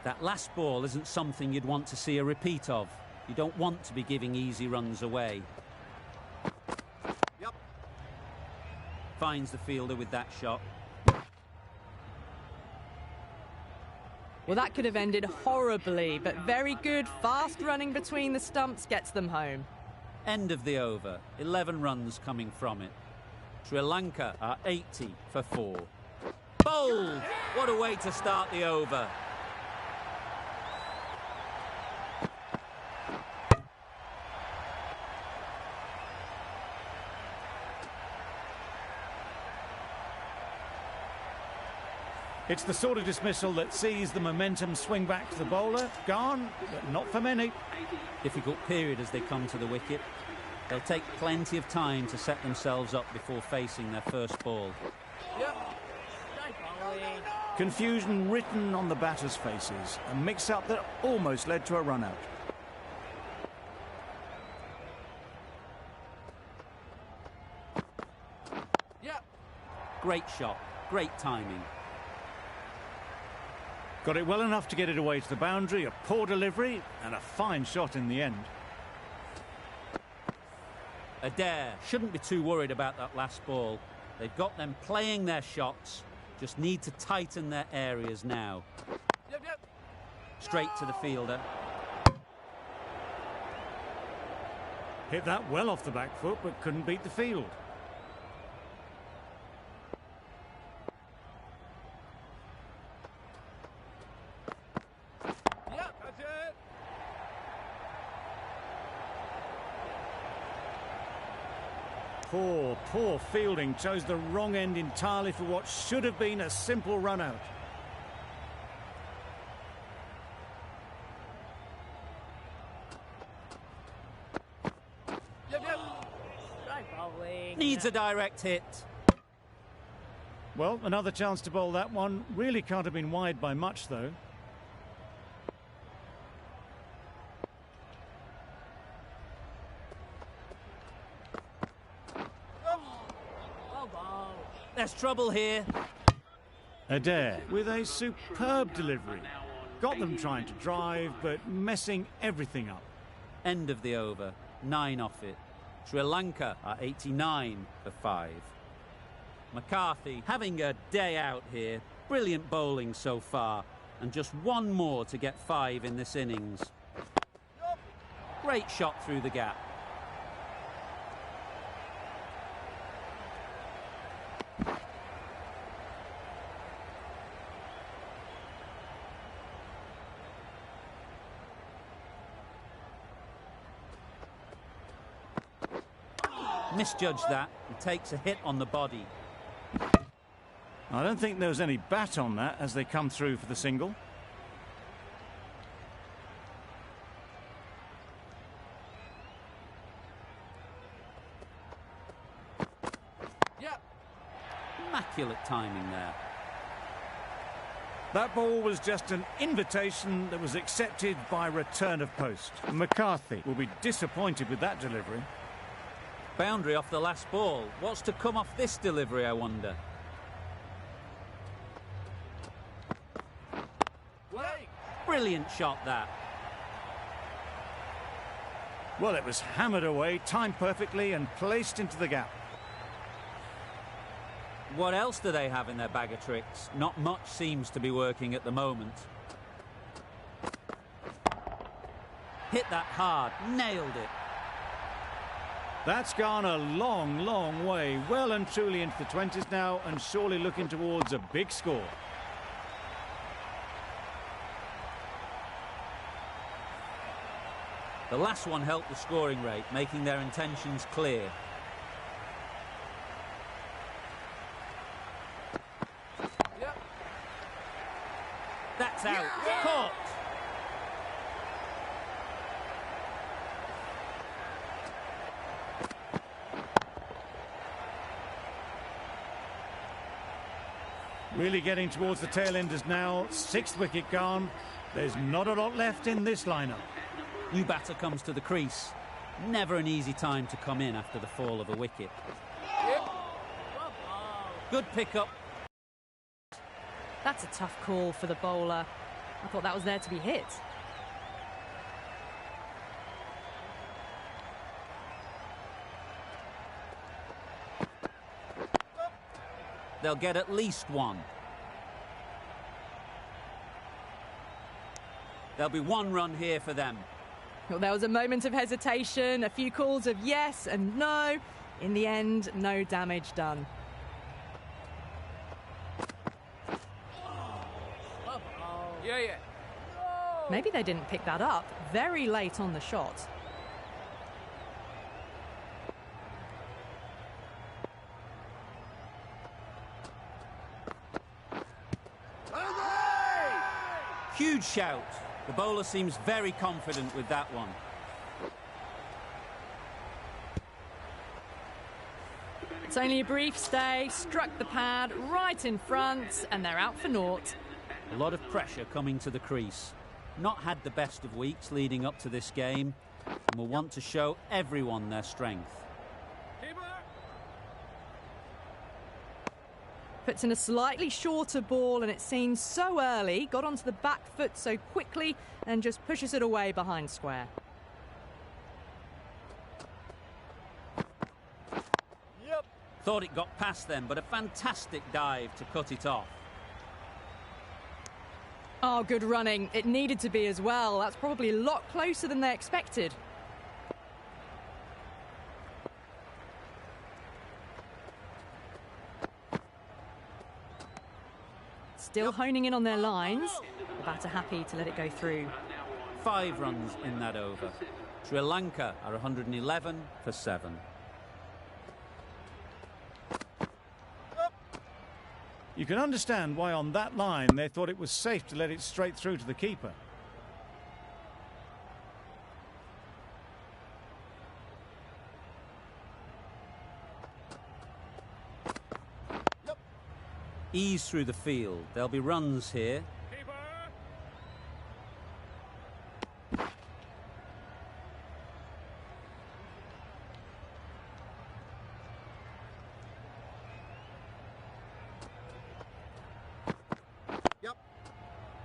That last ball isn't something you'd want to see a repeat of. You don't want to be giving easy runs away. Yep. Finds the fielder with that shot. Well, that could have ended horribly, but very good. Fast running between the stumps gets them home. End of the over. 11 runs coming from it. Sri Lanka are 80 for 4. Bowled! What a way to start the over. It's the sort of dismissal that sees the momentum swing back to the bowler. Gone, but not for many. Difficult period as they come to the wicket. They'll take plenty of time to set themselves up before facing their first ball. Confusion written on the batters' faces. A mix-up that almost led to a run-out. Great shot, great timing. Got it well enough to get it away to the boundary, a poor delivery, and a fine shot in the end. Adair shouldn't be too worried about that last ball. They've got them playing their shots, just need to tighten their areas now. Straight to the fielder. Hit that well off the back foot, but couldn't beat the field. Poor fielding. Chose the wrong end entirely for what should have been a simple run-out. Needs a direct hit. Well, another chance to bowl that one. Really can't have been wide by much, though. There's trouble here. Adair with a superb delivery. Got them trying to drive, but messing everything up. End of the over. 9 off it. Sri Lanka are 89 for 5. McCarthy having a day out here. Brilliant bowling so far. And just one more to get 5 in this innings. Great shot through the gap. Misjudged that and takes a hit on the body. I don't think there was any bat on that as they come through for the single. Immaculate timing there. That ball was just an invitation that was accepted by return of post. McCarthy will be disappointed with that delivery. Boundary off the last ball. What's to come off this delivery, I wonder? Brilliant shot, that. Well, it was hammered away, timed perfectly and placed into the gap. What else do they have in their bag of tricks? Not much seems to be working at the moment. Hit that hard, nailed it. That's gone a long, long way. Well and truly into the 20s now and surely looking towards a big score. The last one helped the scoring rate, making their intentions clear. Yep. That's out. Caught. Really getting towards the tail enders now. 6th wicket gone. There's not a lot left in this lineup. New batter comes to the crease. Never an easy time to come in after the fall of a wicket. Yep. Good pickup. That's a tough call for the bowler. I thought that was there to be hit. They'll get at least one. There'll be one run here for them. Well, there was a moment of hesitation, a few calls of yes and no. In the end, no damage done. Yeah, yeah. Maybe they didn't pick that up very late on the shot. Huge shout. The bowler seems very confident with that one. It's only a brief stay, struck the pad right in front, and they're out for naught. A lot of pressure coming to the crease. Not had the best of weeks leading up to this game, and will want to show everyone their strength. Puts in a slightly shorter ball, and it seems so early. Got onto the back foot so quickly and just pushes it away behind square. Yep. Thought it got past them, but a fantastic dive to cut it off. Oh, good running. It needed to be as well. That's probably a lot closer than they expected. Still honing in on their lines. The batter happy to let it go through. 5 runs in that over. Sri Lanka are 111 for 7. You can understand why on that line they thought it was safe to let it straight through to the keeper. Ease through the field. There'll be runs here.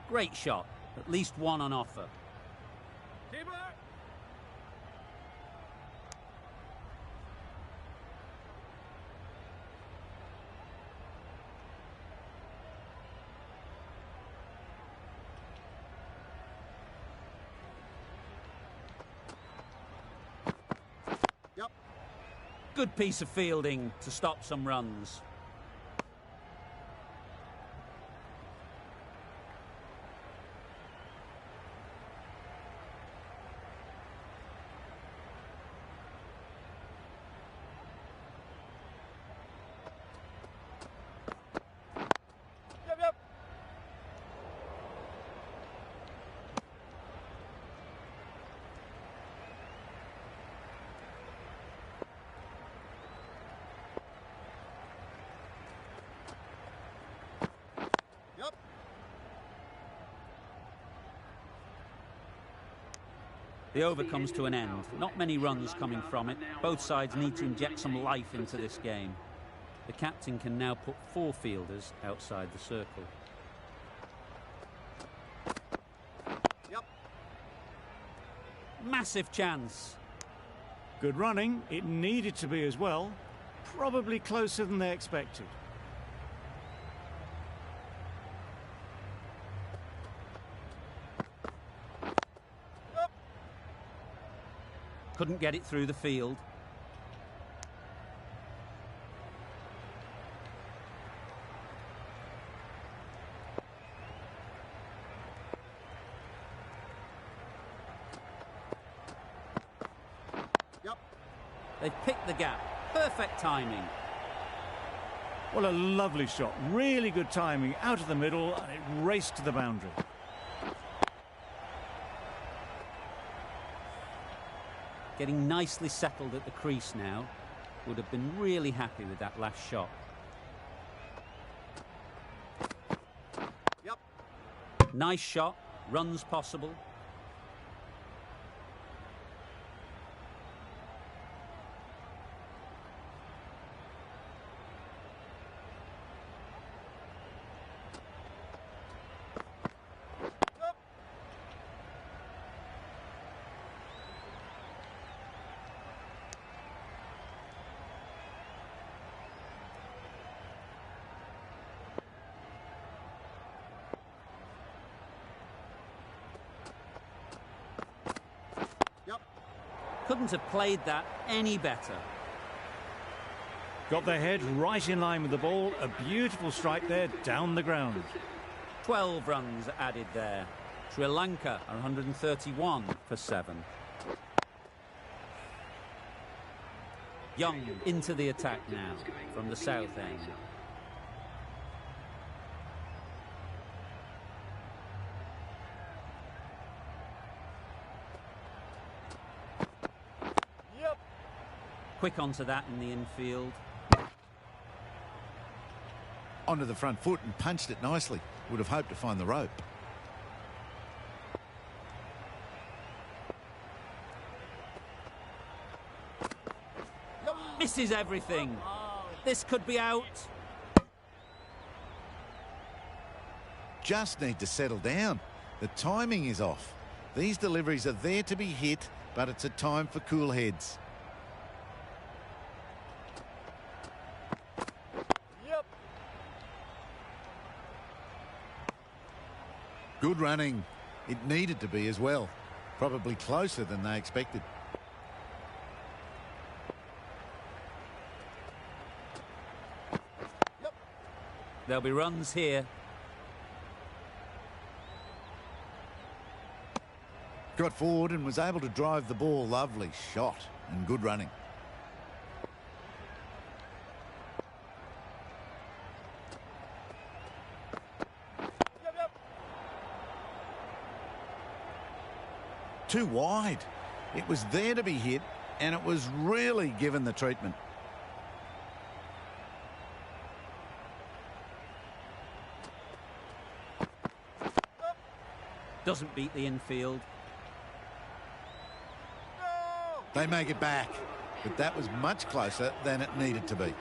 Great shot. At least one on offer. Good piece of fielding to stop some runs. Yep. The over comes to an end. Not many runs coming from it. Both sides need to inject some life into this game. The captain can now put 4 fielders outside the circle. Massive chance. Good running. It needed to be as well. Probably closer than they expected. Couldn't get it through the field. They've picked the gap. Perfect timing. Well, a lovely shot. Really good timing. Out of the middle, and it raced to the boundary. Getting nicely settled at the crease now. Would have been really happy with that last shot. Yep. Nice shot. Runs possible. Couldn't have played that any better. Got their head right in line with the ball. A beautiful strike there down the ground. 12 runs added there. Sri Lanka are 131 for 7. Young into the attack now from the south end. Quick onto that in the infield. Onto the front foot and punched it nicely. Would have hoped to find the rope. Misses everything. This could be out. Just need to settle down. The timing is off. These deliveries are there to be hit, but it's a time for cool heads. Good running. It needed to be as well. Probably closer than they expected. There'll be runs here. Got forward and was able to drive the ball. Lovely shot and good running. Too wide. It was there to be hit, and it was really given the treatment. Doesn't beat the infield. They make it back, but that was much closer than it needed to be.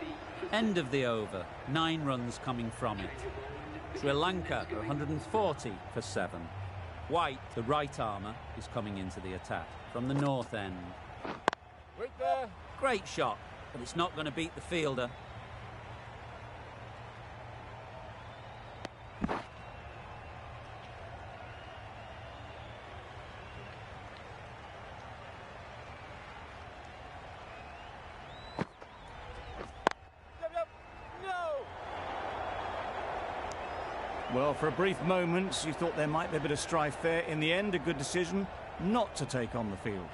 End of the over. 9 runs coming from it. Sri Lanka are 140 for 7. White, the right armour, is coming into the attack from the north end. Wait there. Great shot, but it's not going to beat the fielder. Well, for a brief moment, you thought there might be a bit of strife there. In the end, a good decision not to take on the field.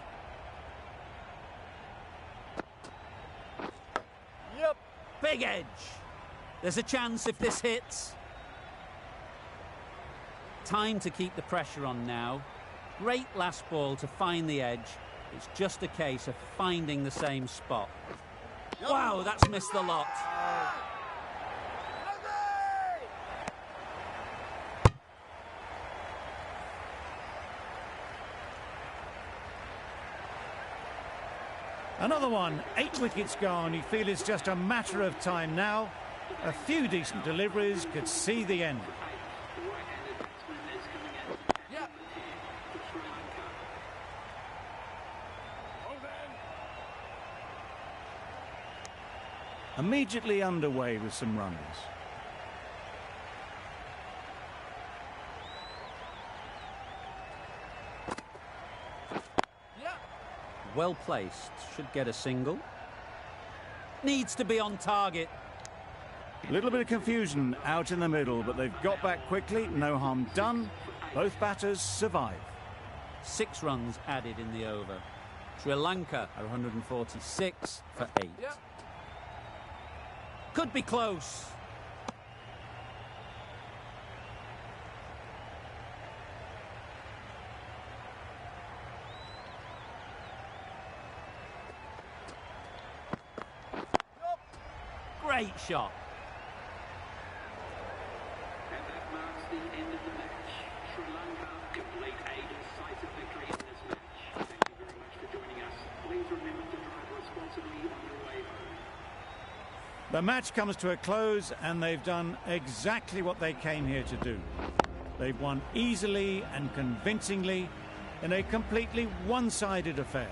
Yep. Big edge. There's a chance if this hits. Time to keep the pressure on now. Great last ball to find the edge. It's just a case of finding the same spot. Wow, that's missed the lot. Another one, 8 wickets gone. You feel it's just a matter of time now. A few decent deliveries could see the end. immediately underway with some runners. Well placed, should get a single. Needs to be on target. A little bit of confusion out in the middle, but they've got back quickly, no harm done. Both batters survive. 6 runs added in the over. Sri Lanka are 146 for 8. Could be close. Great shot. And that marks the end of the match. Sri Lanka complete a decisive victory in this match. Thank you very much for joining us. Please remember to drive responsibly on your way home. The match comes to a close and they've done exactly what they came here to do. They've won easily and convincingly in a completely one-sided affair.